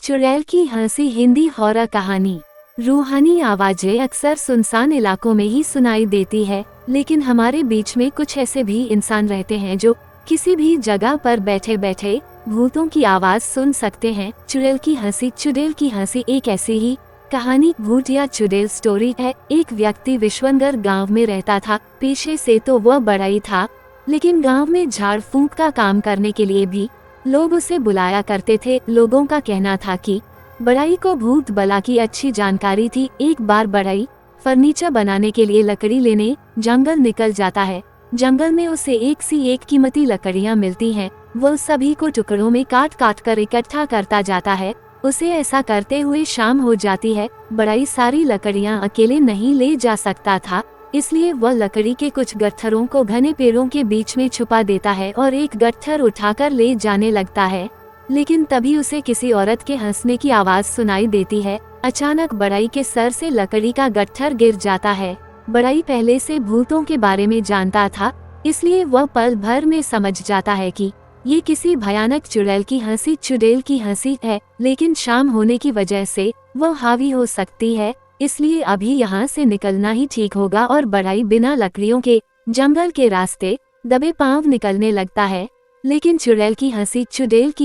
चुड़ैल की हंसी हिंदी हॉरर कहानी। रूहानी आवाजें अक्सर सुनसान इलाकों में ही सुनाई देती है, लेकिन हमारे बीच में कुछ ऐसे भी इंसान रहते हैं जो किसी भी जगह पर बैठे बैठे भूतों की आवाज सुन सकते हैं। चुड़ैल की हंसी। चुड़ैल की हंसी एक ऐसी ही कहानी भूत या चुड़ैल स्टोरी है। एक व्यक्ति विश्वनगर गांव में रहता था। पेशे से तो वह बढ़ई था, लेकिन गांव में झाड़ फूंक का काम करने के लिए भी लोग उसे बुलाया करते थे। लोगों का कहना था कि बढ़ई को भूत बला की अच्छी जानकारी थी। एक बार बढ़ई फर्नीचर बनाने के लिए लकड़ी लेने जंगल निकल जाता है। जंगल में उसे एक सी एक कीमती लकड़ियां मिलती हैं। वो सभी को टुकड़ों में काट काट कर इकट्ठा करता जाता है। उसे ऐसा करते हुए शाम हो जाती है। बढ़ई सारी लकड़ियां अकेले नहीं ले जा सकता था, इसलिए वह लकड़ी के कुछ गट्ठरों को घने पेड़ों के बीच में छुपा देता है और एक गट्ठर उठाकर ले जाने लगता है। लेकिन तभी उसे किसी औरत के हंसने की आवाज सुनाई देती है। अचानक बढ़ई के सर से लकड़ी का गट्ठर गिर जाता है। बढ़ई पहले से भूतों के बारे में जानता था, इसलिए वह पल भर में समझ जाता है कि ये किसी भयानक चुड़ैल की हंसी चुड़ैल की हंसी है। लेकिन शाम होने की वजह से वह हावी हो सकती है, इसलिए अभी यहाँ से निकलना ही ठीक होगा। और बढ़ई बिना लकड़ियों के जंगल के रास्ते दबे पांव निकलने लगता है। लेकिन चुड़ैल की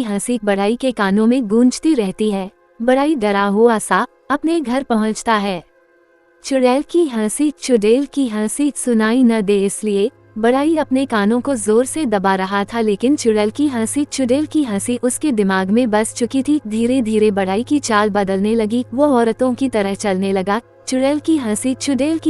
हंसी बढ़ई के कानों में गूंजती रहती है। बढ़ई डरा हुआ सा अपने घर पहुँचता है। चुड़ैल की हंसी सुनाई न दे, इसलिए बढ़ई अपने कानों को जोर से दबा रहा था। लेकिन चुड़ैल की हंसी उसके दिमाग में बस चुकी थी। धीरे धीरे बढ़ई की चाल बदलने लगी। वो औरतों की तरह चलने लगा। चुड़ैल की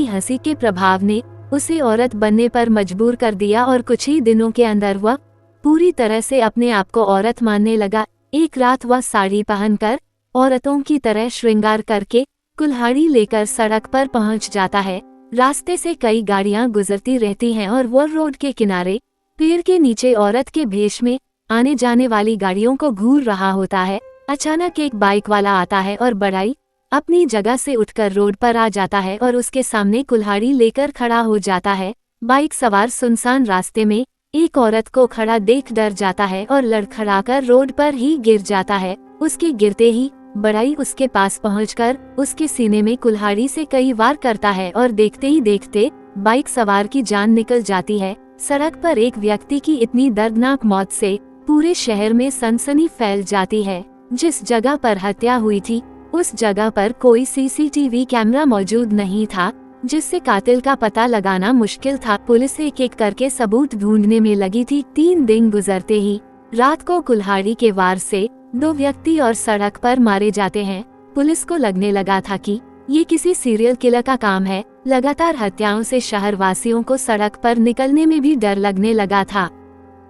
हंसी के प्रभाव ने उसे औरत बनने पर मजबूर कर दिया और कुछ ही दिनों के अंदर वह पूरी तरह से अपने आप को औरत मानने लगा। एक रात वह साड़ी पहनकर औरतों की तरह श्रृंगार करके कुल्हाड़ी लेकर सड़क पर पहुंच जाता है। रास्ते से कई गाड़ियां गुजरती रहती हैं और वो रोड के किनारे पेड़ के नीचे औरत के भेष में आने जाने वाली गाड़ियों को घूर रहा होता है। अचानक एक बाइक वाला आता है और बढ़ई अपनी जगह से उठकर रोड पर आ जाता है और उसके सामने कुल्हाड़ी लेकर खड़ा हो जाता है। बाइक सवार सुनसान रास्ते में एक औरत को खड़ा देख डर जाता है और लड़खड़ाकर रोड पर ही गिर जाता है। उसके गिरते ही बढ़ई उसके पास पहुंचकर उसके सीने में कुल्हाड़ी से कई वार करता है और देखते ही देखते बाइक सवार की जान निकल जाती है। सड़क पर एक व्यक्ति की इतनी दर्दनाक मौत से पूरे शहर में सनसनी फैल जाती है। जिस जगह पर हत्या हुई थी उस जगह पर कोई सीसीटीवी कैमरा मौजूद नहीं था, जिससे कातिल का पता लगाना मुश्किल था। पुलिस एक एक करके सबूत ढूंढने में लगी थी। 3 दिन गुजरते ही रात को कुल्हाड़ी के वार से 2 व्यक्ति और सड़क पर मारे जाते हैं। पुलिस को लगने लगा था कि ये किसी सीरियल किलर का काम है। लगातार हत्याओं से शहर वासियों को सड़क पर निकलने में भी डर लगने लगा था।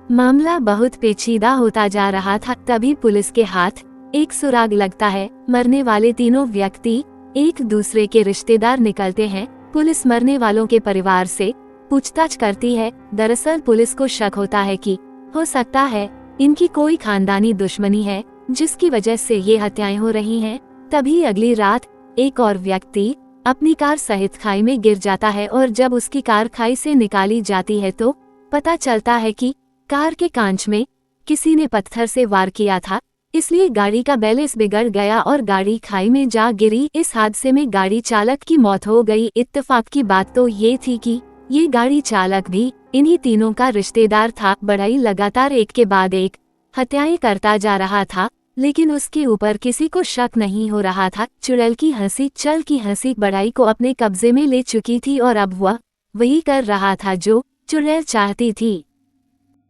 मामला बहुत पेचीदा होता जा रहा था। तभी पुलिस के हाथ एक सुराग लगता है। मरने वाले तीनों व्यक्ति एक दूसरे के रिश्तेदार निकलते हैं। पुलिस मरने वालों के परिवार से पूछताछ करती है। दरअसल पुलिस को शक होता है कि हो सकता है इनकी कोई खानदानी दुश्मनी है, जिसकी वजह से ये हत्याएं हो रही हैं। तभी अगली रात एक और व्यक्ति अपनी कार सहित खाई में गिर जाता है और जब उसकी कार खाई से निकाली जाती है तो पता चलता है कि कार के कांच में किसी ने पत्थर से वार किया था, इसलिए गाड़ी का बैलेंस बिगड़ गया और गाड़ी खाई में जा गिरी। इस हादसे में गाड़ी चालक की मौत हो गई। इत्तेफाक की बात तो ये थी कि ये गाड़ी चालक भी इन्हीं तीनों का रिश्तेदार था। बढ़ई लगातार एक के बाद एक हत्याएं करता जा रहा था, लेकिन उसके ऊपर किसी को शक नहीं हो रहा था। चुड़ैल की हंसी बढ़ई को अपने कब्जे में ले चुकी थी और अब वह वही कर रहा था जो चुड़ैल चाहती थी।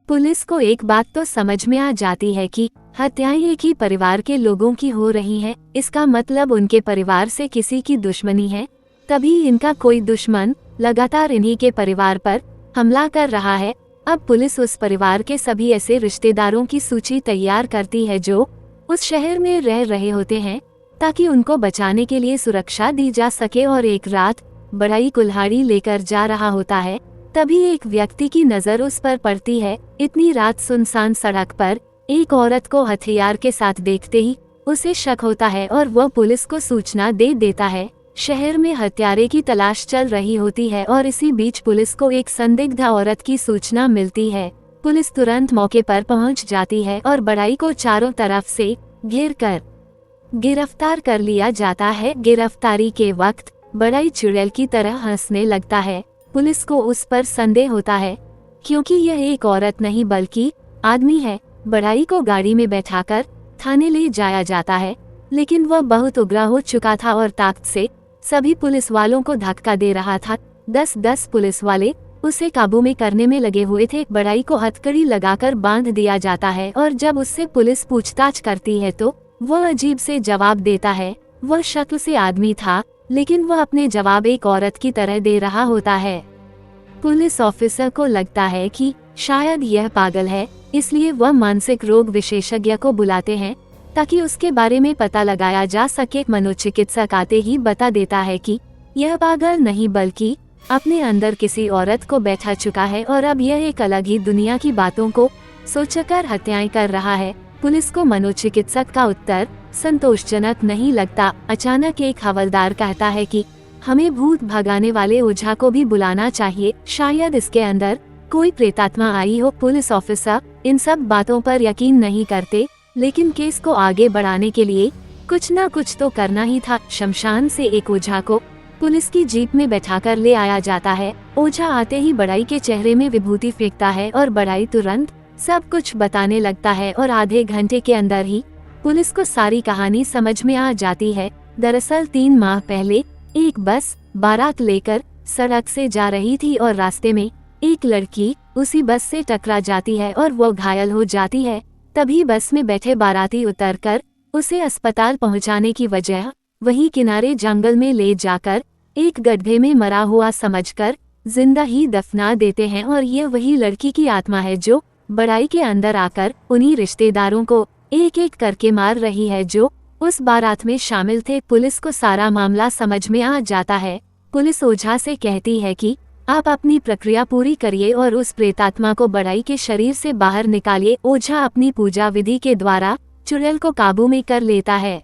पुलिस को एक बात तो समझ में आ जाती है कि हत्याएं एक ही परिवार के लोगों की हो रही हैं। इसका मतलब उनके परिवार से किसी की दुश्मनी है। तभी इनका कोई दुश्मन लगातार इन्हीं के परिवार पर हमला कर रहा है। अब पुलिस उस परिवार के सभी ऐसे रिश्तेदारों की सूची तैयार करती है जो उस शहर में रह रहे होते हैं, ताकि उनको बचाने के लिए सुरक्षा दी जा सके। और एक रात बढ़ई कुल्हाड़ी लेकर जा रहा होता है। तभी एक व्यक्ति की नजर उस पर पड़ती है। इतनी रात सुनसान सड़क पर एक औरत को हथियार के साथ देखते ही उसे शक होता है और वह पुलिस को सूचना दे देता है। शहर में हत्यारे की तलाश चल रही होती है और इसी बीच पुलिस को एक संदिग्ध औरत की सूचना मिलती है। पुलिस तुरंत मौके पर पहुंच जाती है और बढ़ई को चारों तरफ से घेर कर गिरफ्तार कर लिया जाता है। गिरफ्तारी के वक्त बड़ाई चुड़ैल की तरह हंसने लगता है। पुलिस को उस पर संदेह होता है क्योंकि यह एक औरत नहीं बल्कि आदमी है। बड़ाई को गाड़ी में बैठाकर थाने ले जाया जाता है, लेकिन वह बहुत उग्र हो चुका था और ताकत से सभी पुलिस वालों को धक्का दे रहा था। 10-10 पुलिस वाले उसे काबू में करने में लगे हुए थे। बड़ाई को हथकड़ी लगाकर बांध दिया जाता है और जब उससे पुलिस पूछताछ करती है तो वह अजीब से जवाब देता है। वह शक्ल से आदमी था, लेकिन वह अपने जवाब एक औरत की तरह दे रहा होता है। पुलिस ऑफिसर को लगता है कि शायद यह पागल है, इसलिए वह मानसिक रोग विशेषज्ञ को बुलाते हैं ताकि उसके बारे में पता लगाया जा सके। मनोचिकित्सक आते ही बता देता है कि यह पागल नहीं बल्कि अपने अंदर किसी औरत को बैठा चुका है और अब यह एक अलग ही दुनिया की बातों को सोचकर हत्याएं कर रहा है। पुलिस को मनोचिकित्सक का उत्तर संतोषजनक नहीं लगता। अचानक एक हवलदार कहता है कि हमें भूत भगाने वाले ओझा को भी बुलाना चाहिए, शायद इसके अंदर कोई प्रेतात्मा आई हो। पुलिस ऑफिसर इन सब बातों पर यकीन नहीं करते, लेकिन केस को आगे बढ़ाने के लिए कुछ न कुछ तो करना ही था। शमशान से एक ओझा को पुलिस की जीप में बैठाकर ले आया जाता है। ओझा आते ही बड़ाई के चेहरे में विभूति फेंकता है और बड़ाई तुरंत सब कुछ बताने लगता है और आधे घंटे के अंदर ही पुलिस को सारी कहानी समझ में आ जाती है। दरअसल 3 माह पहले एक बस बारात लेकर सड़क से जा रही थी और रास्ते में एक लड़की उसी बस से टकरा जाती है और वो घायल हो जाती है। तभी बस में बैठे बाराती उतरकर उसे अस्पताल पहुंचाने की वजह वहीं किनारे जंगल में ले जाकर एक गड्ढे में मरा हुआ समझकर जिंदा ही दफना देते हैं और ये वही लड़की की आत्मा है जो बड़ाई के अंदर आकर उन्हीं रिश्तेदारों को एक एक करके मार रही है जो उस बारात में शामिल थे। पुलिस को सारा मामला समझ में आ जाता है। पुलिस ओझा से कहती है कि आप अपनी प्रक्रिया पूरी करिए और उस प्रेतात्मा को बड़ाई के शरीर से बाहर निकालिए। ओझा अपनी पूजा विधि के द्वारा चुड़ैल को काबू में कर लेता है।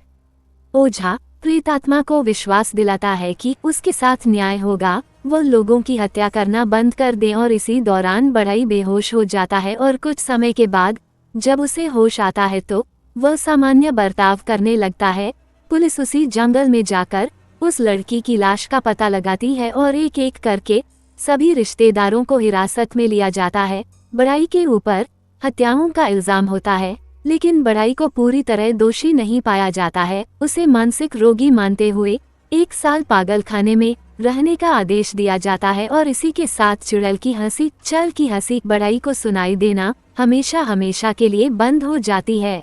ओझा प्रेतात्मा को विश्वास दिलाता है कि उसके साथ न्याय होगा, वह लोगों की हत्या करना बंद कर दे और इसी दौरान बड़ाई बेहोश हो जाता है और कुछ समय के बाद जब उसे होश आता है तो वह सामान्य बर्ताव करने लगता है। पुलिस उसी जंगल में जाकर उस लड़की की लाश का पता लगाती है और एक एक करके सभी रिश्तेदारों को हिरासत में लिया जाता है। बड़ाई के ऊपर हत्याओं का इल्जाम होता है, लेकिन बड़ाई को पूरी तरह दोषी नहीं पाया जाता है। उसे मानसिक रोगी मानते हुए 1 साल पागल खाने में रहने का आदेश दिया जाता है और इसी के साथ चुड़ैल की हंसी, चल की हंसी बड़ाई को सुनाई देना हमेशा हमेशा के लिए बंद हो जाती है।